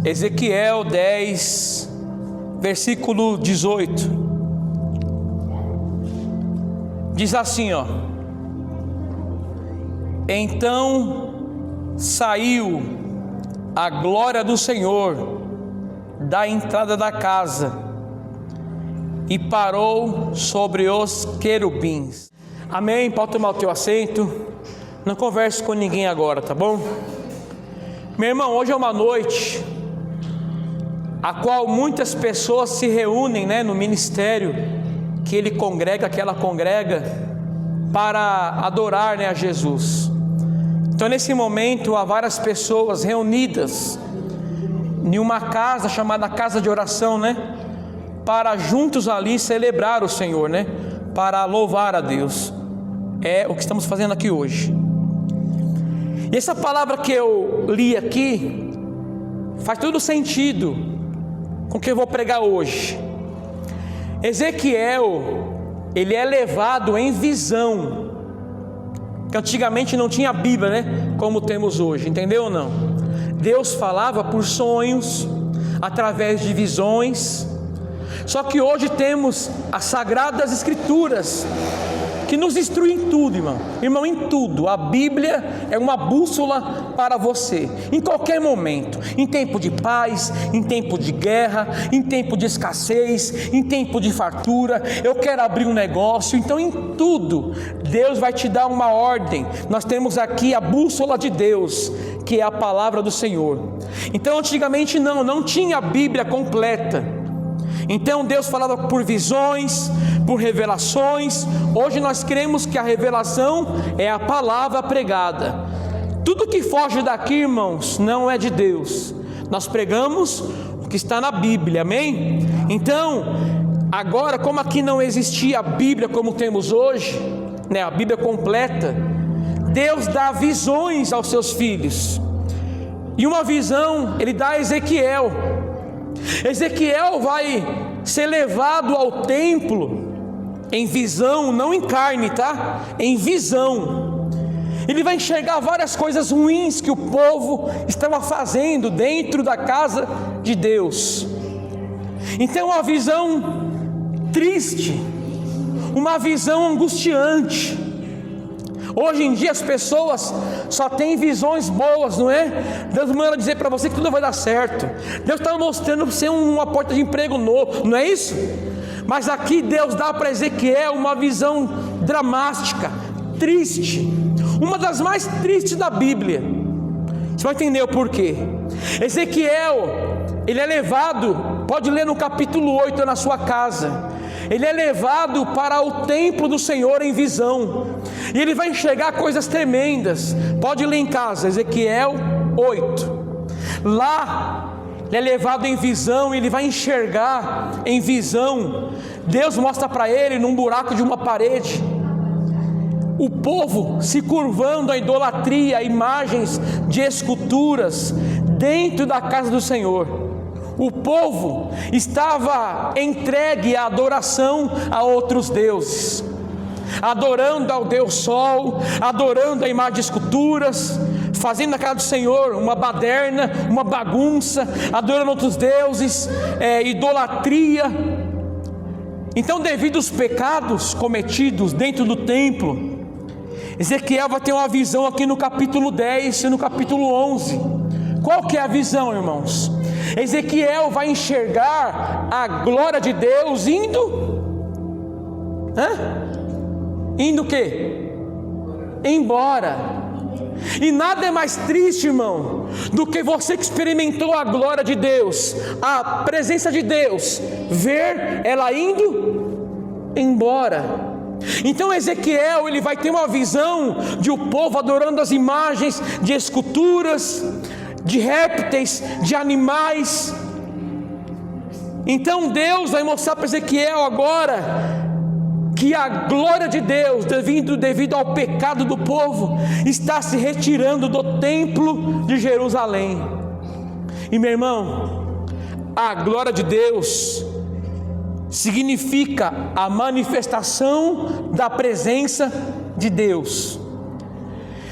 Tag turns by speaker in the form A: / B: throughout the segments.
A: Ezequiel 10, versículo 18, diz assim, ó: então saiu a glória do Senhor da entrada da casa e parou sobre os querubins. Amém? Pode tomar o teu assento. Não converse com ninguém agora, tá bom? Meu irmão, hoje é uma noite a qual muitas pessoas se reúnem, no ministério que ele congrega, que ela congrega, para adorar, a Jesus. Então nesse momento há várias pessoas reunidas em uma casa chamada casa de oração, para juntos ali celebrar o Senhor, para louvar a Deus. É o que estamos fazendo aqui hoje. E essa palavra que eu li aqui faz todo sentido com o que eu vou pregar hoje. Ezequiel, ele é levado em visão, que antigamente não tinha Bíblia, como temos hoje, entendeu ou não? Deus falava por sonhos, através de visões. Só que hoje temos as Sagradas Escrituras, que nos instrui em tudo, irmão, em tudo. A Bíblia é uma bússola para você, em qualquer momento, em tempo de paz, em tempo de guerra, em tempo de escassez, em tempo de fartura. Eu quero abrir um negócio, então em tudo, Deus vai te dar uma ordem. Nós temos aqui a bússola de Deus, que é a palavra do Senhor. Então antigamente não tinha a Bíblia completa. Então Deus falava por visões, por revelações. Hoje nós cremos que a revelação é a palavra pregada. Tudo que foge daqui, irmãos, não é de Deus. Nós pregamos o que está na Bíblia, amém? Então, agora, como aqui não existia a Bíblia como temos hoje, a Bíblia completa, Deus dá visões aos seus filhos. E uma visão Ele dá a Ezequiel. Ezequiel vai ser levado ao templo em visão, não em carne, em visão. Ele vai enxergar várias coisas ruins que o povo estava fazendo dentro da casa de Deus. Então uma visão triste, uma visão angustiante. Hoje em dia as pessoas só têm visões boas, não é? Deus manda dizer para você que tudo vai dar certo. Deus está mostrando você uma porta de emprego novo, não é isso? Mas aqui Deus dá para Ezequiel uma visão dramática, triste, uma das mais tristes da Bíblia. Você vai entender o porquê. Ezequiel, ele é levado, pode ler no capítulo 8 na sua casa. Ele é levado para o templo do Senhor em visão, e ele vai enxergar coisas tremendas. Pode ler em casa, Ezequiel 8. Lá, ele é levado em visão, e ele vai enxergar em visão. Deus mostra para ele, num buraco de uma parede, o povo se curvando à idolatria, imagens de esculturas, dentro da casa do Senhor. O povo estava entregue à adoração a outros deuses, adorando ao Deus Sol, adorando a imagem de esculturas, fazendo na casa do Senhor uma baderna, uma bagunça, adorando outros deuses, idolatria. Então, devido aos pecados cometidos dentro do templo, Ezequiel vai ter uma visão aqui no capítulo 10 e no capítulo 11. Qual que é a visão, irmãos? Ezequiel vai enxergar a glória de Deus indo o quê? Embora. E nada é mais triste, irmão, do que você que experimentou a glória de Deus, a presença de Deus, ver ela indo embora. Então Ezequiel, ele vai ter uma visão de o povo adorando as imagens de esculturas, de répteis, de animais. Então Deus vai mostrar para Ezequiel agora que a glória de Deus, devido ao pecado do povo, está se retirando do templo de Jerusalém. E meu irmão, a glória de Deus significa a manifestação da presença de Deus.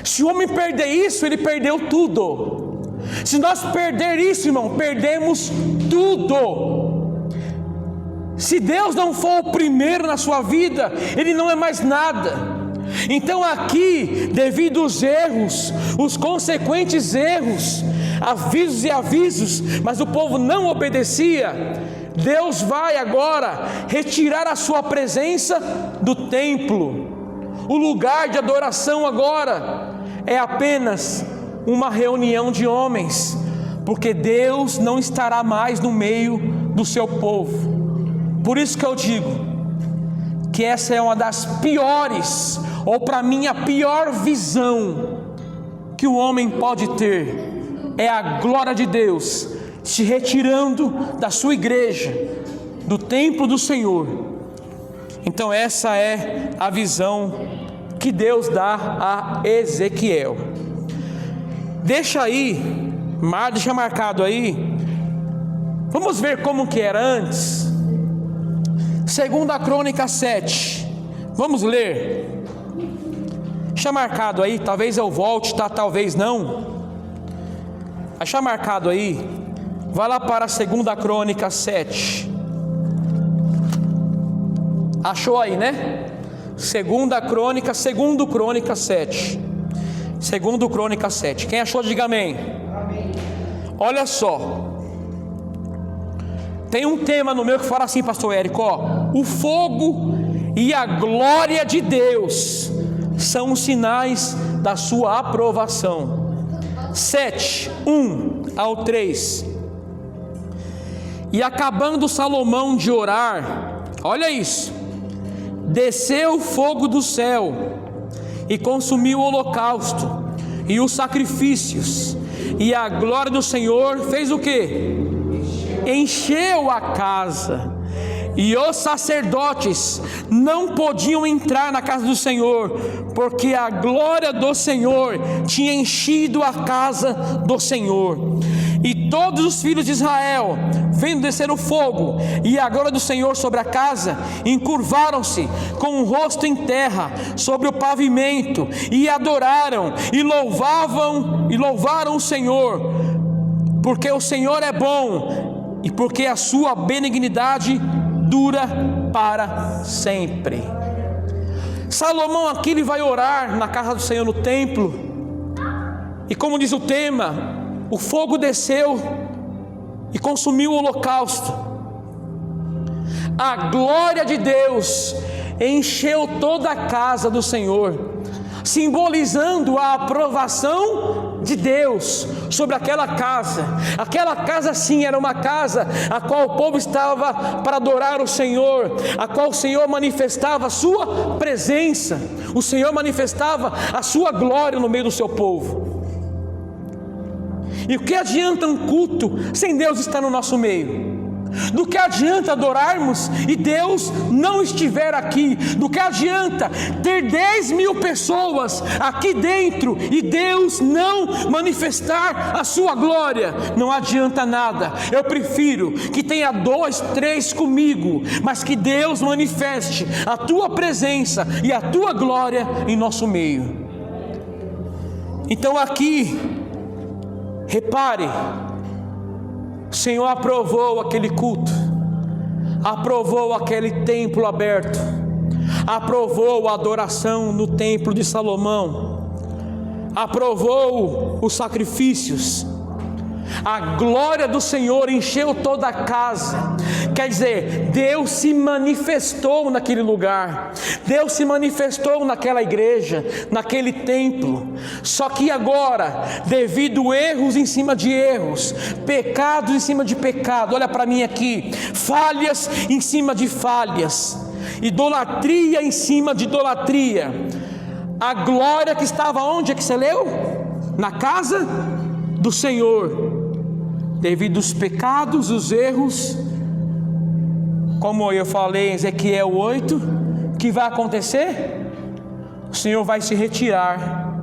A: Se o homem perder isso, ele perdeu tudo. Se nós perder isso, irmão, perdemos tudo. Se Deus não for o primeiro na sua vida, Ele não é mais nada. Então aqui, devido aos erros, os consequentes erros, avisos e avisos, mas o povo não obedecia, Deus vai agora retirar a sua presença do templo. O lugar de adoração agora é apenas uma reunião de homens, porque Deus não estará mais no meio do seu povo. Por isso que eu digo que essa é uma das piores, ou para mim a pior visão que o homem pode ter, é a glória de Deus se retirando da sua igreja, do templo do Senhor. Então essa é a visão que Deus dá a Ezequiel. Deixa marcado aí. Vamos ver como que era antes. 2 Crônicas 7. Vamos ler. Deixa marcado aí, talvez eu volte, tá? Talvez não. Deixa marcado aí. Vai lá para 2 Crônicas 7. Achou aí, né? 2 Crônicas 7. 2 Crônicas 7. Quem achou, diga amém. Amém. Olha só. Tem um tema no meu que fala assim, pastor Érico, ó: o fogo e a glória de Deus são os sinais da sua aprovação. 7, 1 ao 3. E acabando Salomão de orar, olha isso, desceu o fogo do céu e consumiu o holocausto e os sacrifícios, e a glória do Senhor fez o quê? Encheu a casa, e os sacerdotes não podiam entrar na casa do Senhor, porque a glória do Senhor tinha enchido a casa do Senhor. E todos os filhos de Israel, vendo descer o fogo e a glória do Senhor sobre a casa, encurvaram-se com o rosto em terra sobre o pavimento, e adoraram e louvaram o Senhor, porque o Senhor é bom e porque a sua benignidade dura para sempre. Salomão aqui ele vai orar na casa do Senhor, no templo, e como diz o tema, o fogo desceu e consumiu o holocausto. A glória de Deus encheu toda a casa do Senhor, simbolizando a aprovação de Deus sobre aquela casa. Aquela casa sim era uma casa a qual o povo estava para adorar o Senhor, a qual o Senhor manifestava a sua presença, o Senhor manifestava a sua glória no meio do seu povo. E o que adianta um culto sem Deus estar no nosso meio? Do que adianta adorarmos e Deus não estiver aqui? Do que adianta ter 10.000 pessoas aqui dentro e Deus não manifestar a sua glória? Não adianta nada. Eu prefiro que tenha 2, 3 comigo, mas que Deus manifeste a tua presença e a tua glória em nosso meio. Então aqui, repare, o Senhor aprovou aquele culto, aprovou aquele templo aberto, aprovou a adoração no templo de Salomão, aprovou os sacrifícios. A glória do Senhor encheu toda a casa. Quer dizer, Deus se manifestou naquele lugar, Deus se manifestou naquela igreja, naquele templo. Só que agora, devido a erros em cima de erros, pecados em cima de pecado, olha para mim aqui, falhas em cima de falhas, idolatria em cima de idolatria, a glória que estava onde é que você leu? Na casa do Senhor, devido aos pecados, os erros, como eu falei em Ezequiel 8, o que vai acontecer? O Senhor vai se retirar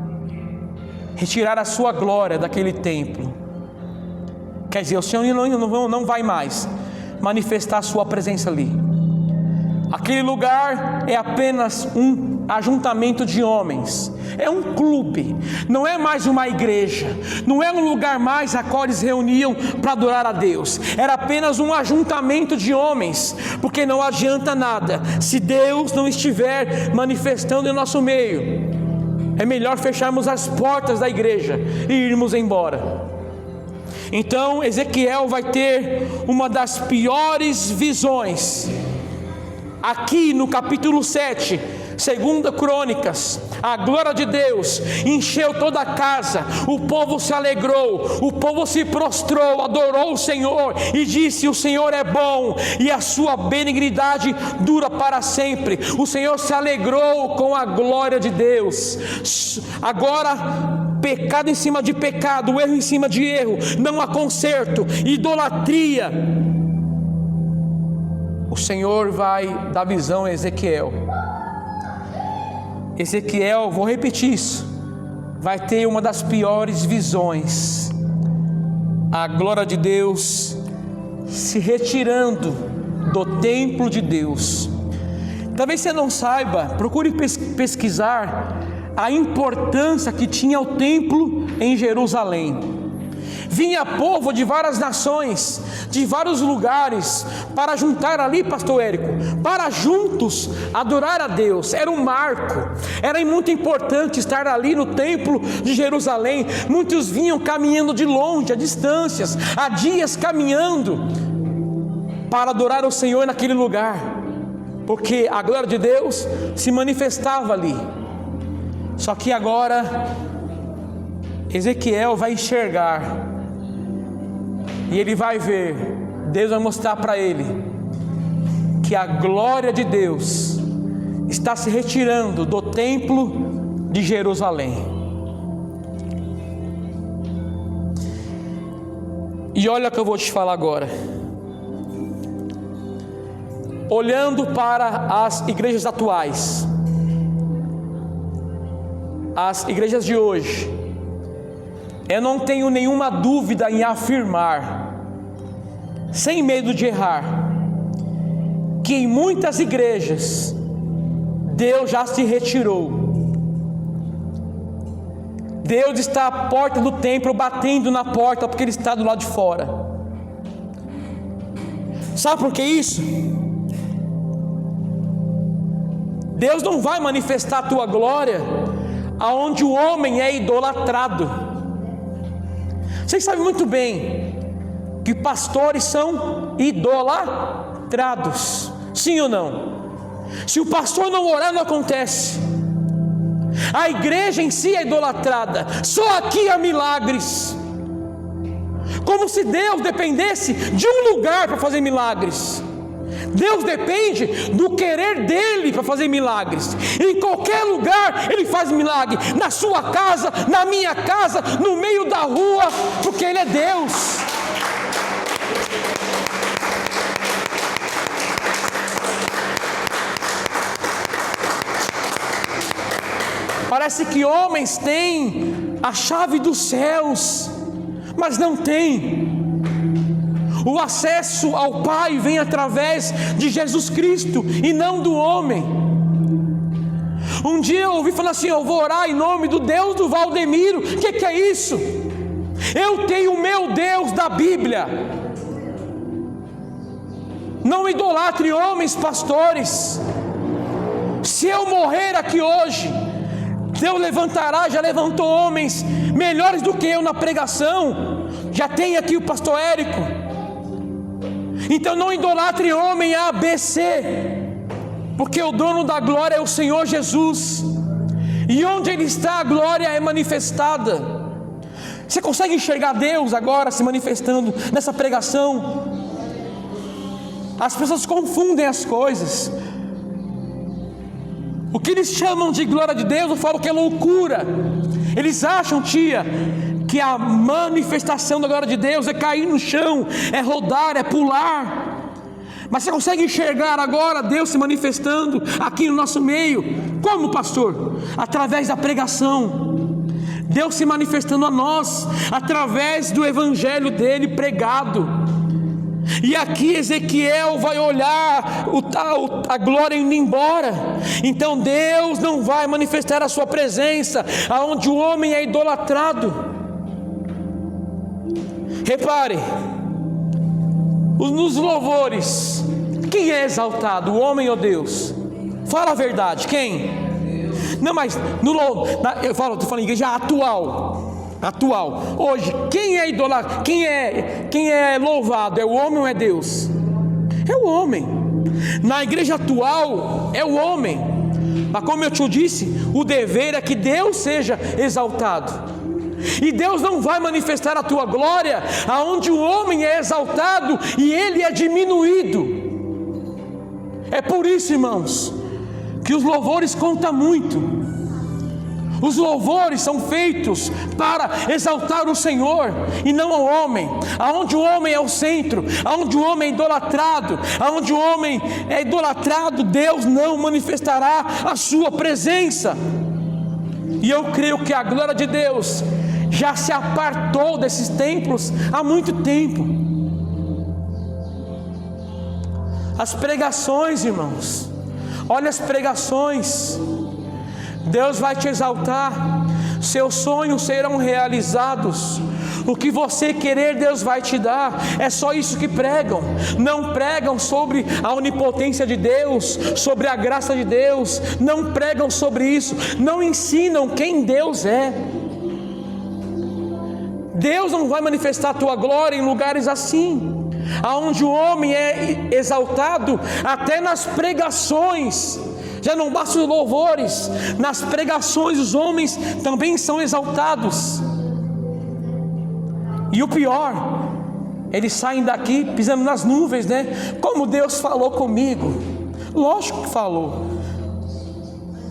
A: a sua glória daquele templo. Quer dizer, o Senhor não vai mais manifestar a sua presença ali. Aquele lugar é apenas um ajuntamento de homens, é um clube, não é mais uma igreja, não é um lugar mais a qual eles reuniam para adorar a Deus, era apenas um ajuntamento de homens, porque não adianta nada se Deus não estiver manifestando em nosso meio. É melhor fecharmos as portas da igreja e irmos embora. Então Ezequiel vai ter uma das piores visões. Aqui no capítulo 7, 2 Crônicas, a glória de Deus encheu toda a casa, o povo se alegrou, o povo se prostrou, adorou o Senhor e disse: o Senhor é bom e a sua benignidade dura para sempre. O Senhor se alegrou com a glória de Deus. Agora, pecado em cima de pecado, erro em cima de erro, não há conserto, idolatria. O Senhor vai dar visão a Ezequiel. Ezequiel, vou repetir isso, vai ter uma das piores visões. A glória de Deus se retirando do templo de Deus. Talvez você não saiba, procure pesquisar a importância que tinha o templo em Jerusalém. Vinha povo de várias nações, de vários lugares, para juntar ali, pastor Érico, para juntos adorar a Deus. Era um marco, era muito importante estar ali no templo de Jerusalém. Muitos vinham caminhando de longe, a distâncias, há dias caminhando, para adorar o Senhor naquele lugar, porque a glória de Deus se manifestava ali. Só que agora Ezequiel vai enxergar, e ele vai ver, Deus vai mostrar para ele que a glória de Deus está se retirando do templo de Jerusalém. E olha o que eu vou te falar agora. Olhando para as igrejas atuais, as igrejas de hoje, eu não tenho nenhuma dúvida em afirmar, sem medo de errar, que em muitas igrejas Deus já se retirou. Deus está à porta do templo, batendo na porta, porque Ele está do lado de fora. Sabe por que isso? Deus não vai manifestar a tua glória aonde o homem é idolatrado. Vocês sabem muito bem que pastores são idolatrados, sim ou não? Se o pastor não orar, não acontece. A igreja em si é idolatrada. Só aqui há milagres, como se Deus dependesse de um lugar para fazer milagres. Deus depende do querer dele para fazer milagres. Em qualquer lugar Ele faz milagre, na sua casa, na minha casa, no meio da rua, porque Ele é Deus. Parece que homens têm a chave dos céus, mas não tem. O acesso ao Pai vem através de Jesus Cristo e não do homem. Um dia eu ouvi falar assim: eu vou orar em nome do Deus do Valdemiro. O que é isso? Eu tenho o meu Deus da Bíblia. Não idolatre homens, pastores. Se eu morrer aqui hoje, Deus levantará, já levantou homens melhores do que eu na pregação. Já tem aqui o pastor Érico. Então não idolatre homem ABC, porque o dono da glória é o Senhor Jesus, e onde Ele está a glória é manifestada. Você consegue enxergar Deus agora se manifestando nessa pregação? As pessoas confundem as coisas. O que eles chamam de glória de Deus, eu falo que é loucura. Eles acham, tia, que a manifestação da glória de Deus é cair no chão, é rodar, é pular. Mas você consegue enxergar agora Deus se manifestando aqui no nosso meio? Como, pastor? Através da pregação. Deus se manifestando a nós através do evangelho dele pregado. E aqui Ezequiel vai olhar a glória indo embora. Então Deus não vai manifestar a sua presença aonde o homem é idolatrado. Repare, nos louvores, quem é exaltado, o homem ou Deus? Fala a verdade, quem? Não, mas eu falo, estou falando igreja atual. Hoje, quem é idolatrado? Quem é louvado? É o homem ou é Deus? É o homem. Na igreja atual é o homem. Mas como eu te disse, o dever é que Deus seja exaltado. E Deus não vai manifestar a tua glória aonde o homem é exaltado e ele é diminuído. É por isso, irmãos, que os louvores contam muito. Os louvores são feitos para exaltar o Senhor e não o homem. Aonde o homem é o centro, aonde o homem é idolatrado, aonde o homem é idolatrado, Deus não manifestará a sua presença. E eu creio que a glória de Deus já se apartou desses templos há muito tempo. As pregações, irmãos, olha as pregações. Deus vai te exaltar, seus sonhos serão realizados, o que você querer Deus vai te dar. É só isso que pregam. Não pregam sobre a onipotência de Deus, sobre a graça de Deus, não pregam sobre isso, não ensinam quem Deus é. Deus não vai manifestar a tua glória em lugares assim, aonde o homem é exaltado. Até nas pregações, já não basta os louvores, nas pregações os homens também são exaltados. E o pior, eles saem daqui pisando nas nuvens, né? Como Deus falou comigo. Lógico que falou.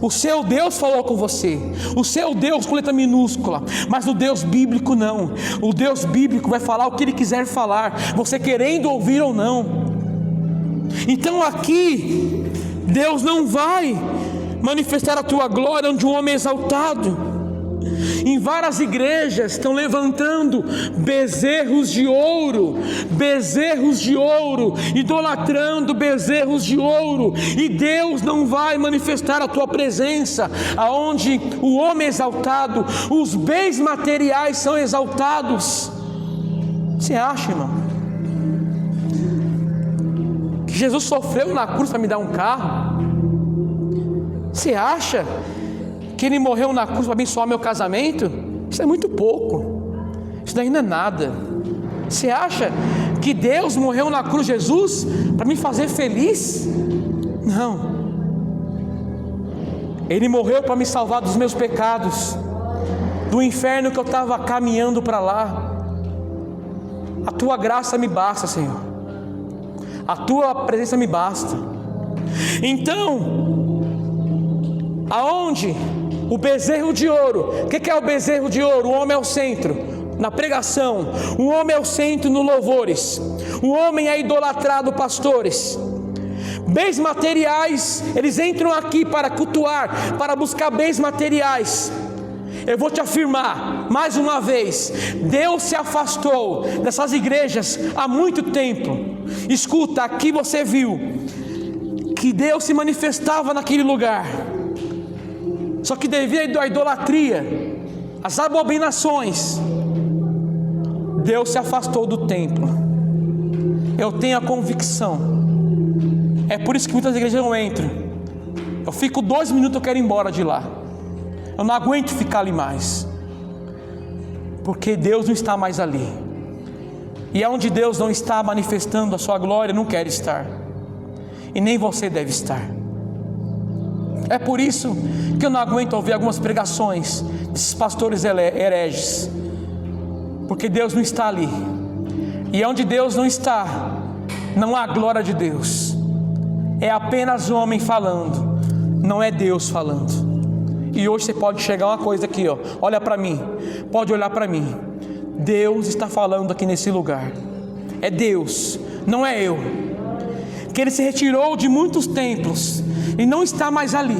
A: O seu Deus falou com você, o seu Deus com letra minúscula, mas o Deus bíblico não. O Deus bíblico vai falar o que Ele quiser falar, você querendo ouvir ou não. Então aqui, Deus não vai manifestar a tua glória onde o homem é exaltado. Em várias igrejas estão levantando bezerros de ouro, idolatrando bezerros de ouro, e Deus não vai manifestar a tua presença aonde o homem é exaltado, os bens materiais são exaltados. Você acha, irmão, que Jesus sofreu na cruz para me dar um carro? Você acha que Ele morreu na cruz para abençoar meu casamento? Isso é muito pouco, isso daí não é nada. Você acha que Deus morreu na cruz, Jesus, para me fazer feliz? Não. Ele morreu para me salvar dos meus pecados, do inferno que eu estava caminhando para lá. A tua graça me basta, Senhor, a tua presença me basta. Então, aonde o bezerro de ouro, o que é o bezerro de ouro? O homem é o centro na pregação, o homem é o centro nos louvores, o homem é idolatrado, pastores. Bens materiais, eles entram aqui para cultuar, para buscar bens materiais. Eu vou te afirmar mais uma vez, Deus se afastou dessas igrejas há muito tempo. Escuta, aqui você viu que Deus se manifestava naquele lugar, só que devido à idolatria, às abominações, Deus se afastou do templo. Eu tenho a convicção. É por isso que muitas igrejas não entram. Eu fico 2 minutos, eu quero ir embora de lá. Eu não aguento ficar ali mais, porque Deus não está mais ali. E onde Deus não está manifestando a sua glória, não quer estar. E nem você deve estar. É por isso que eu não aguento ouvir algumas pregações desses pastores hereges, porque Deus não está ali. E onde Deus não está, não há glória de Deus. É apenas o homem falando, não é Deus falando. E hoje você pode chegar uma coisa aqui, ó, olha para mim, pode olhar para mim. Deus está falando aqui nesse lugar. É Deus, não é eu. Que Ele se retirou de muitos templos e não está mais ali,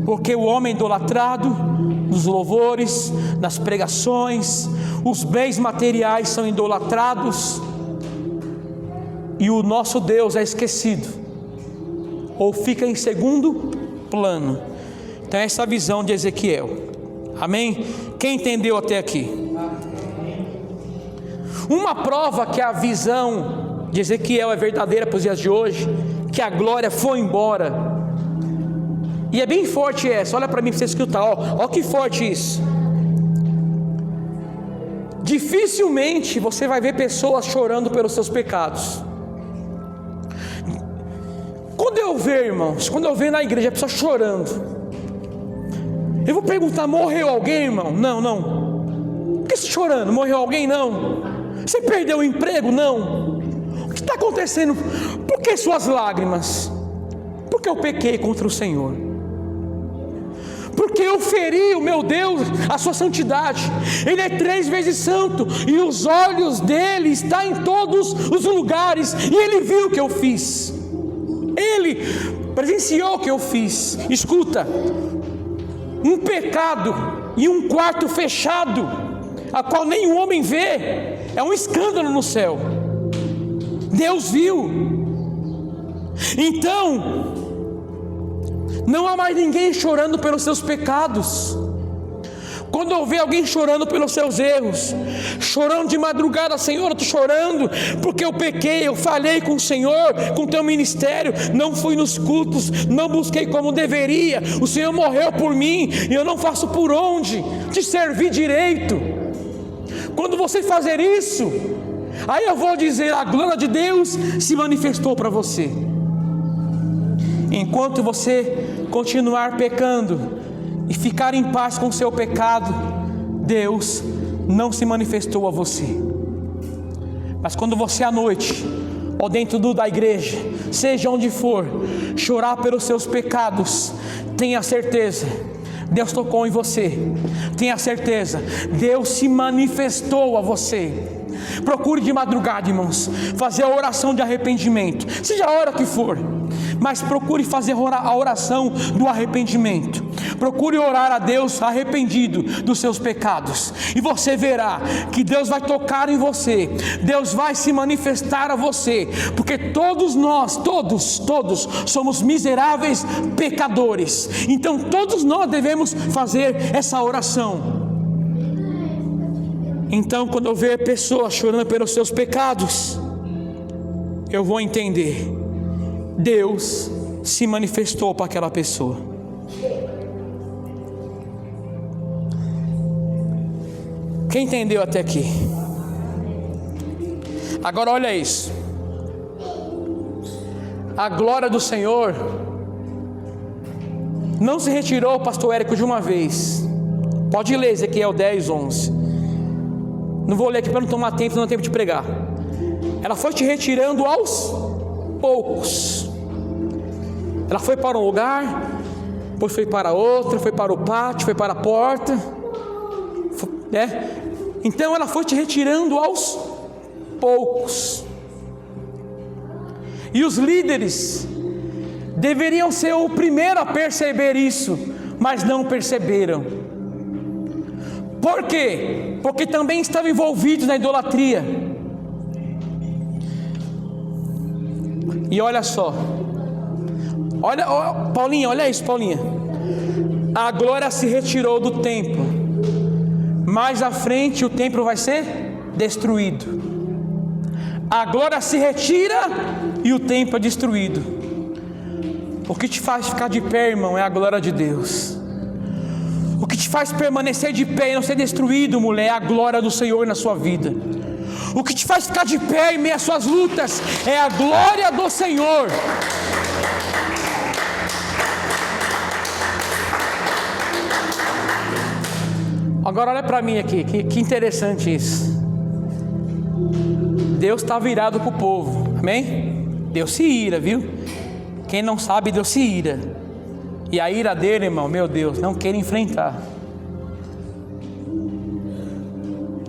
A: porque o homem idolatrado, nos louvores, nas pregações, os bens materiais são idolatrados. e o nosso Deus é esquecido, ou fica em segundo plano. Então essa é a visão de Ezequiel. Amém? Quem entendeu até aqui? Uma prova que a visão de Ezequiel é verdadeira para os dias de hoje, que a glória foi embora, e é bem forte essa, olha para mim para você escutar, ó que forte isso. Dificilmente você vai ver pessoas chorando pelos seus pecados. Quando eu ver, irmãos, quando eu ver na igreja a pessoa chorando, eu vou perguntar: morreu alguém, irmão? Não. Por que você está chorando? Morreu alguém? Não. Você perdeu o emprego? Não. O que está acontecendo? Por que suas lágrimas? Porque eu pequei contra o Senhor, porque eu feri o meu Deus, a sua santidade. Ele é 3 vezes santo, e os olhos dele estão em todos os lugares, e ele viu o que eu fiz, ele presenciou o que eu fiz. Escuta, um pecado e um quarto fechado, a qual nenhum homem vê, é um escândalo no céu. Deus viu. Então não há mais ninguém chorando pelos seus pecados. Quando eu ver alguém chorando pelos seus erros, chorando de madrugada: Senhor, eu estou chorando porque eu pequei, eu falhei com o Senhor, com o teu ministério, não fui nos cultos, não busquei como deveria, o Senhor morreu por mim e eu não faço por onde te servir direito. Quando você fazer isso, aí eu vou dizer: a glória de Deus se manifestou para você. Enquanto você continuar pecando e ficar em paz com o seu pecado, Deus não se manifestou a você. Mas quando você à noite, ou dentro da igreja, seja onde for, chorar pelos seus pecados, tenha certeza, Deus tocou em você. Tenha certeza, Deus se manifestou a você. Procure de madrugada, irmãos, fazer a oração de arrependimento, seja a hora que for, mas procure fazer a oração do arrependimento. Procure orar a Deus arrependido dos seus pecados, e você verá que Deus vai tocar em você, Deus vai se manifestar a você, porque todos nós, todos somos miseráveis pecadores. Então todos nós devemos fazer essa oração. Então, quando eu ver pessoas chorando pelos seus pecados, eu vou entender: Deus se manifestou para aquela pessoa. Quem entendeu até aqui? Agora olha isso. A glória do Senhor não se retirou, pastor Érico, de uma vez. Pode ler Ezequiel 10, 11. Não vou ler aqui para não tomar tempo, não dá tempo de pregar. Ela foi te retirando aos poucos. Ela foi para um lugar, depois foi para outro, foi para o pátio, foi para a porta, né? Então ela foi te retirando aos poucos. E os líderes deveriam ser o primeiro a perceber isso, mas não perceberam. Por quê? Porque também estavam envolvidos na idolatria. E olha só, olha, Paulinha, olha isso, Paulinha. A glória se retirou do templo. Mais à frente o templo vai ser destruído. A glória se retira e o templo é destruído. O que te faz ficar de pé, irmão, é a glória de Deus. O que te faz permanecer de pé e não ser destruído, mulher, é a glória do Senhor na sua vida. O que te faz ficar de pé em meio às suas lutas é a glória do Senhor. Agora olha para mim aqui, que interessante isso. Deus está virado para o povo, amém? Deus se ira, viu? Quem não sabe, Deus se ira. E a ira dele, irmão, meu Deus, não queira enfrentar.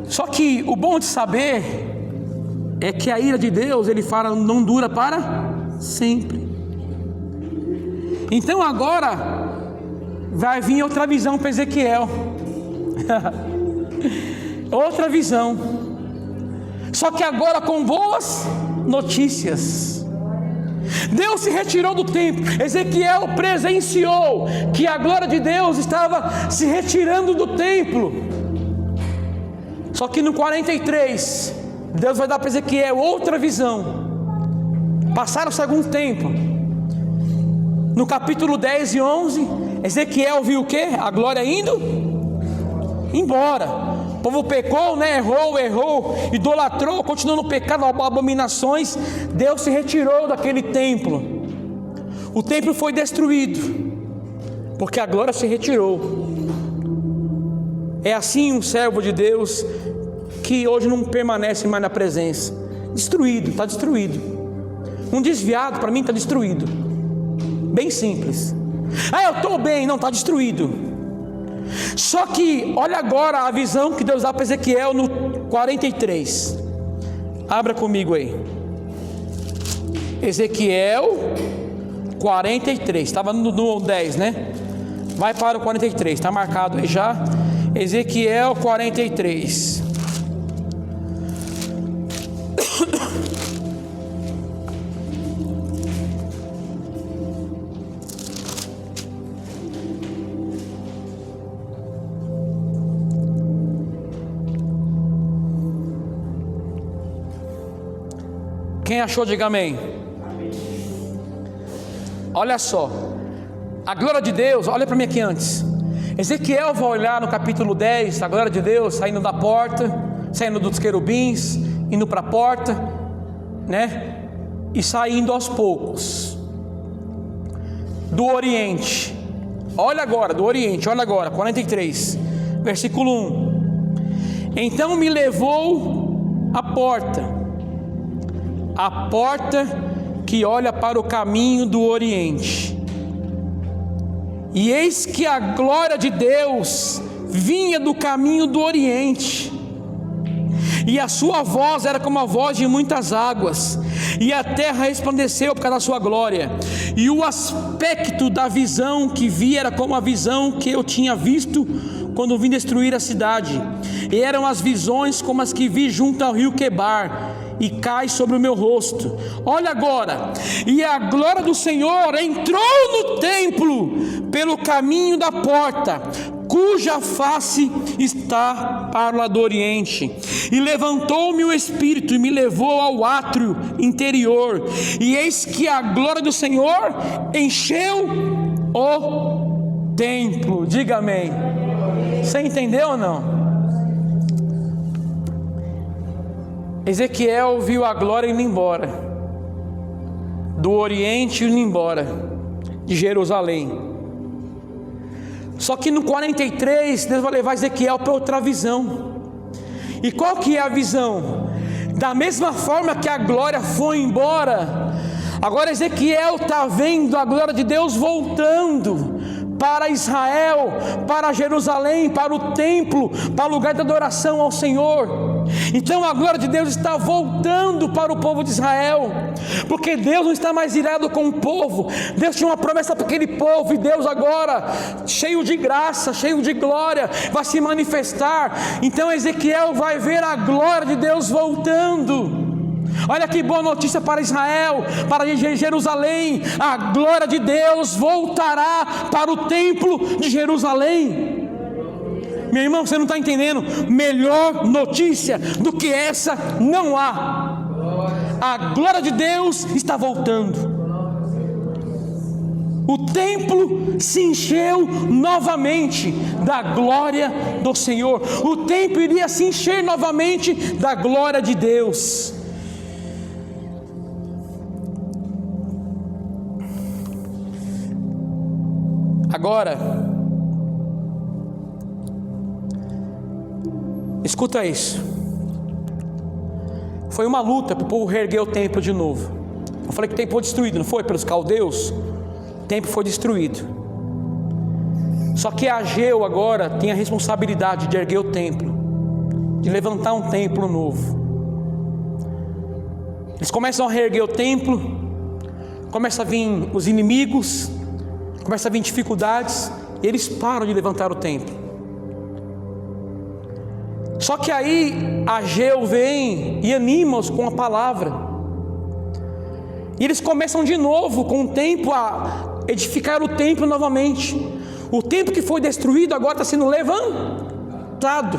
A: Só que o bom de saber é que a ira de Deus, ele fala, não dura para sempre. Então agora vai vir outra visão para Ezequiel. Outra visão. Só que agora com boas notícias. Deus se retirou do templo. Ezequiel presenciou que a glória de Deus estava se retirando do templo. Só que no 43, Deus vai dar para Ezequiel outra visão. Passaram-se algum tempo. No capítulo 10 e 11, Ezequiel viu o quê? A glória indo embora. O povo pecou, né? Errou, idolatrou, continuou no pecado, abominações. Deus se retirou daquele templo. O templo foi destruído, porque a glória se retirou. É assim um servo de Deus que hoje não permanece mais na presença. Destruído, está destruído. Um desviado para mim está destruído. Bem simples. Eu estou bem, não, está destruído. Só que olha agora a visão que Deus dá para Ezequiel no 43. Abra comigo aí. Ezequiel 43. Estava no 10, né? Vai para o 43. Está marcado aí já. Ezequiel 43. Quem achou, diga amém. Olha só, a glória de Deus, olha para mim aqui antes. Ezequiel vai olhar no capítulo 10, a glória de Deus saindo da porta, saindo dos querubins, indo para a porta, né? E saindo aos poucos do Oriente. Olha agora, do Oriente, olha agora, 43, versículo 1. Então me levou à porta que olha para o caminho do Oriente, e eis que a glória de Deus vinha do caminho do Oriente, e a sua voz era como a voz de muitas águas, e a terra resplandeceu por causa da sua glória, e o aspecto da visão que vi era como a visão que eu tinha visto quando vim destruir a cidade, e eram as visões como as que vi junto ao rio Quebar, e cai sobre o meu rosto. Olha agora, e a glória do Senhor entrou no templo pelo caminho da porta, cuja face está para o lado do Oriente, e levantou-me o Espírito e me levou ao átrio interior, e eis que a glória do Senhor encheu o templo. Diga amém. Você entendeu ou não? Ezequiel viu a glória indo embora do Oriente, indo embora de Jerusalém. Só que no 43 Deus vai levar Ezequiel para outra visão. E qual que é a visão? Da mesma forma que a glória foi embora, agora Ezequiel está vendo a glória de Deus voltando para Israel, para Jerusalém, para o templo, para o lugar de adoração ao Senhor. Então a glória de Deus está voltando para o povo de Israel, porque Deus não está mais irado com o povo. Deus tinha uma promessa para aquele povo, e Deus agora, cheio de graça, cheio de glória, vai se manifestar. Então Ezequiel vai ver a glória de Deus voltando. Olha que boa notícia para Israel, para Jerusalém: a glória de Deus voltará para o templo de Jerusalém. Meu irmão, você não está entendendo? Melhor notícia do que essa não há. A glória de Deus está voltando. O templo se encheu novamente da glória do Senhor. O templo iria se encher novamente da glória de Deus. Agora, escuta isso. Foi uma luta para o povo reerguer o templo de novo. Eu falei que o templo foi destruído, não foi? Pelos caldeus. O templo foi destruído. Só que Ageu agora tem a responsabilidade de erguer o templo, de levantar um templo novo. Eles começam a reerguer o templo, começam a vir os inimigos, começa a vir dificuldades, e eles param de levantar o templo. Só que aí Ageu vem e anima-os com a palavra. E eles começam de novo com o tempo a edificar o templo novamente. O templo que foi destruído agora está sendo levantado.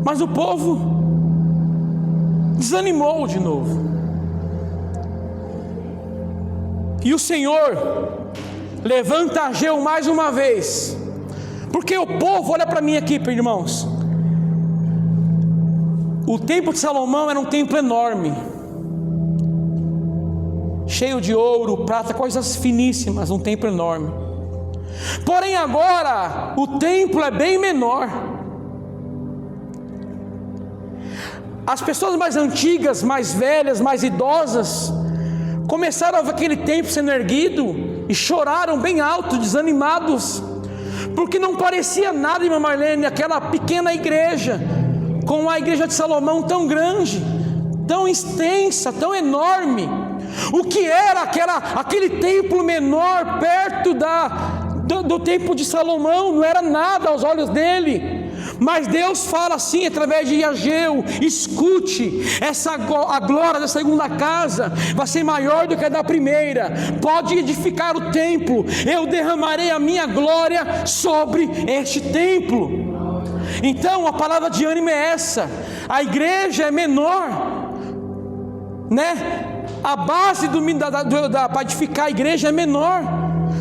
A: Mas o povo desanimou de novo. E o Senhor levanta Ageu mais uma vez. Porque o povo, olha para mim aqui, irmãos. O templo de Salomão era um templo enorme, cheio de ouro, prata, coisas finíssimas, um templo enorme. Porém agora, o templo é bem menor. As pessoas mais antigas, mais velhas, mais idosas, começaram a ver aquele templo sendo erguido e choraram bem alto, desanimados, porque não parecia nada, irmã Marlene, aquela pequena igreja, com a igreja de Salomão tão grande, tão extensa, tão enorme. O que era aquele templo menor perto do templo de Salomão? Não era nada aos olhos dele. Mas Deus fala assim através de Ageu: escute, a glória da segunda casa vai ser maior do que a da primeira. Pode edificar o templo, eu derramarei a minha glória sobre este templo. Então a palavra de ânimo é essa: a igreja é menor, né? A base para edificar a igreja é menor,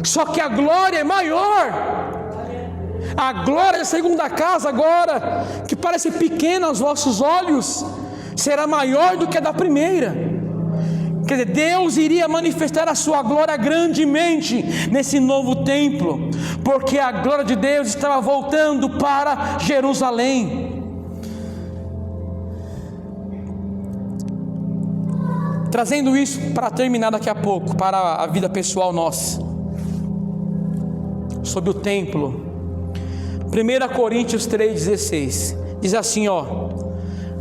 A: só que a glória é maior. A glória da segunda casa agora, que parece pequena aos vossos olhos, será maior do que a da primeira. Quer dizer, Deus iria manifestar a sua glória grandemente nesse novo templo, porque a glória de Deus estava voltando para Jerusalém. Trazendo isso para terminar daqui a pouco, para a vida pessoal nossa, sobre o templo. 1 Coríntios 3,16 diz assim,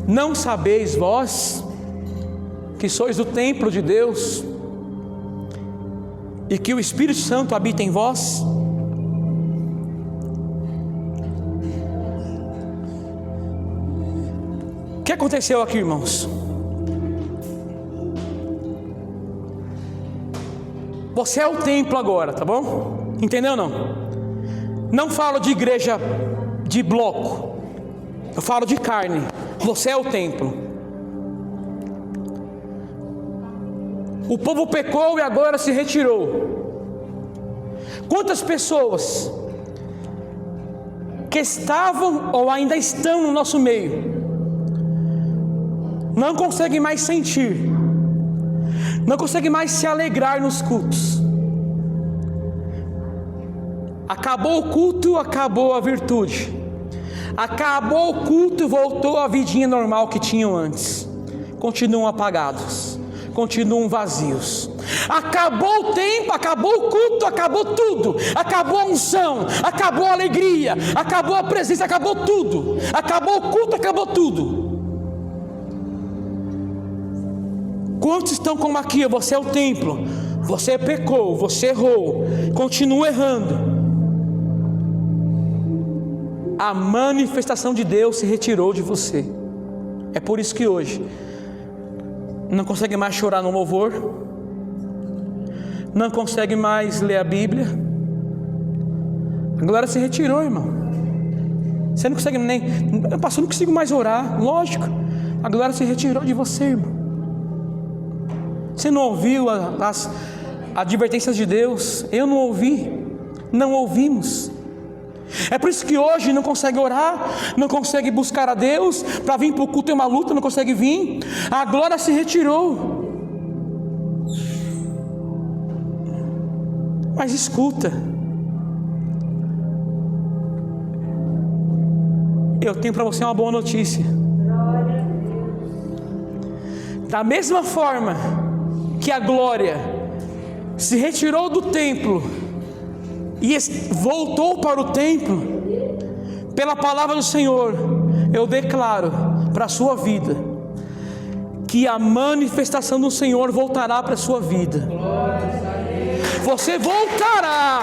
A: não sabeis vós que sois o templo de Deus e que o Espírito Santo habita em vós? O que aconteceu aqui, irmãos? Você é o templo agora, tá bom? Entendeu ou não? Não falo de igreja de bloco, eu falo de carne. Você é o templo. O povo pecou e agora se retirou. Quantas pessoas que estavam ou ainda estão no nosso meio não conseguem mais sentir, não conseguem mais se alegrar nos cultos? Acabou o culto, acabou a virtude. Acabou o culto e voltou à vidinha normal que tinham antes. Continuam apagados, continuam vazios. Acabou o tempo, acabou o culto, acabou tudo. Acabou a unção, acabou a alegria, acabou a presença, acabou tudo. Acabou o culto, acabou tudo. Quantos estão como aqui? Você é o templo. Você pecou, você errou, continua errando. A manifestação de Deus se retirou de você. É por isso que hoje não consegue mais chorar no louvor, não consegue mais ler a Bíblia. A glória se retirou, irmão. Você não consegue nem, pastor, não consigo mais orar. Lógico, a glória se retirou de você, irmão. Você não ouviu as advertências de Deus? Eu não ouvi, não ouvimos. É por isso que hoje não consegue orar, não consegue buscar a Deus. Para vir para o culto é uma luta, não consegue vir. A glória se retirou. Mas escuta, eu tenho para você uma boa notícia. Da mesma forma que a glória se retirou do templo e voltou para o templo, pela palavra do Senhor, eu declaro para a sua vida que a manifestação do Senhor voltará para a sua vida. Você voltará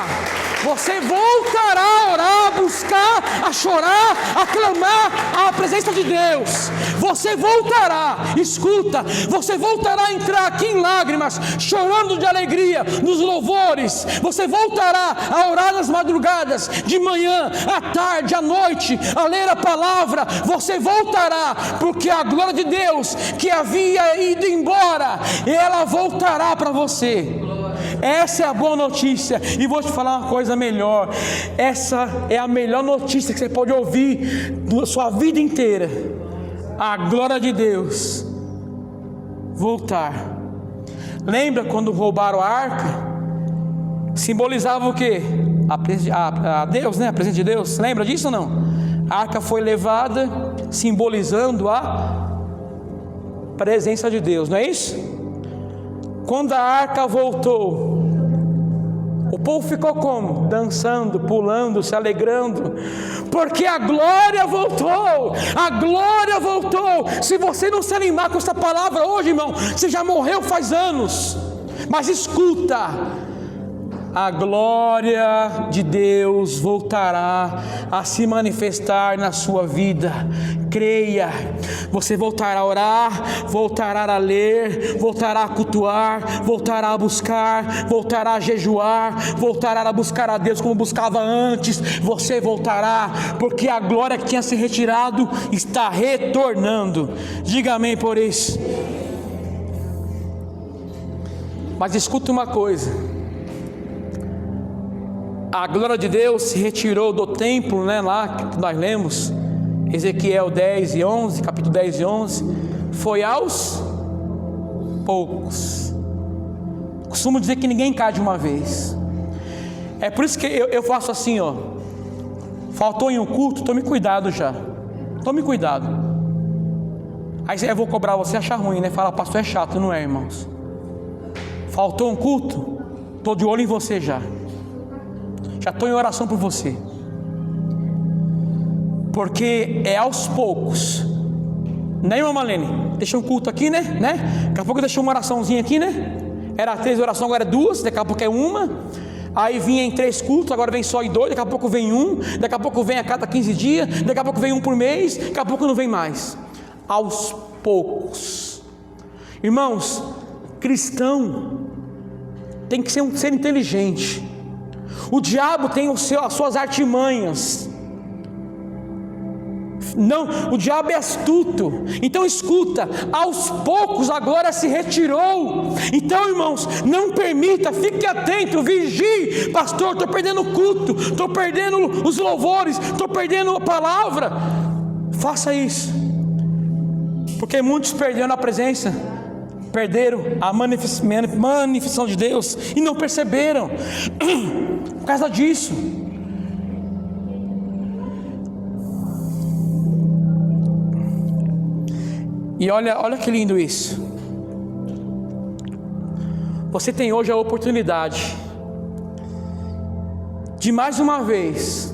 A: a orar, a buscar, a chorar. voltará a clamar a presença de Deus. Você voltará, escuta, você voltará a entrar aqui em lágrimas, chorando de alegria nos louvores. Você voltará a orar nas madrugadas, de manhã, à tarde, à noite, a ler a palavra. Você voltará, porque a glória de Deus que havia ido embora, ela voltará para você. Essa é a boa notícia. E vou te falar uma coisa melhor. Essa é a melhor notícia que você pode ouvir na sua vida inteira. A glória de Deus voltar. Lembra quando roubaram a arca? Simbolizava o quê? A Deus, né? A presença de Deus. Lembra disso ou não? A arca foi levada simbolizando a presença de Deus, não é isso? Quando a arca voltou, o povo ficou como? Dançando, pulando, se alegrando, porque a glória voltou. A glória voltou. Se você não se animar com essa palavra hoje, irmão, você já morreu faz anos. Mas escuta, a glória de Deus voltará a se manifestar na sua vida. Creia, você voltará a orar, voltará a ler, voltará a cultuar, voltará a buscar, voltará a jejuar, voltará a buscar a Deus como buscava antes. Você voltará, porque a glória que tinha se retirado está retornando. Diga amém por isso. Mas escuta uma coisa: a glória de Deus se retirou do templo, né, lá que nós lemos, Ezequiel 10 e 11, capítulo 10 e 11, foi aos poucos. Costumo dizer que ninguém cai de uma vez. É por isso que eu faço assim, ó. Faltou em um culto, tome cuidado já. Tome cuidado. Aí eu vou cobrar você, achar ruim, né? Fala, pastor é chato, não é, irmãos? Faltou um culto, estou de olho em você já. Já estou em oração por você. Porque é aos poucos. Né, irmã Malene? Deixa um culto aqui, né? Daqui a pouco eu deixei uma oraçãozinha aqui, né? Era 3 orações, agora é 2. Daqui a pouco é 1. Aí vinha em 3 cultos, agora vem só em 2. Daqui a pouco vem 1. Daqui a pouco vem a cada 15 dias. Daqui a pouco vem 1 por mês. Daqui a pouco não vem mais. Aos poucos. Irmãos, cristão tem que ser um ser inteligente. O diabo tem as suas artimanhas. Não, o diabo é astuto. Então escuta, aos poucos a glória se retirou. Então, irmãos, não permita, fique atento, vigie. Pastor, estou perdendo o culto, estou perdendo os louvores, estou perdendo a palavra. Faça isso, porque muitos perderam a presença, perderam a manifestação de Deus e não perceberam. Por causa disso. E olha que lindo isso. Você tem hoje a oportunidade de mais uma vez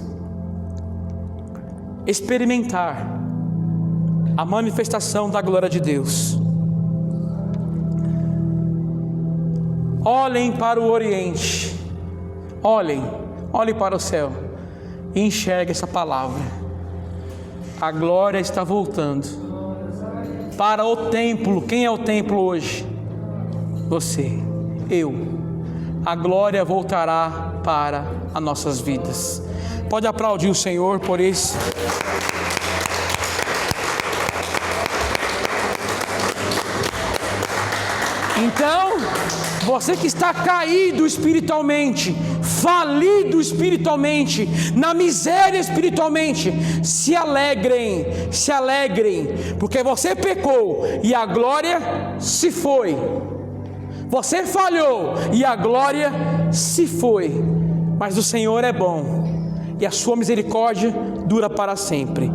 A: experimentar a manifestação da glória de Deus. Olhem para o Oriente, olhem para o céu e enxerguem essa palavra. A glória está voltando para o templo. Quem é o templo hoje? Você, eu. A glória voltará para as nossas vidas. Pode aplaudir o Senhor por isso. Então, você que está caído espiritualmente, falido espiritualmente, na miséria espiritualmente, se alegrem, porque você pecou e a glória se foi. Você falhou e a glória se foi. Mas o Senhor é bom e a sua misericórdia dura para sempre.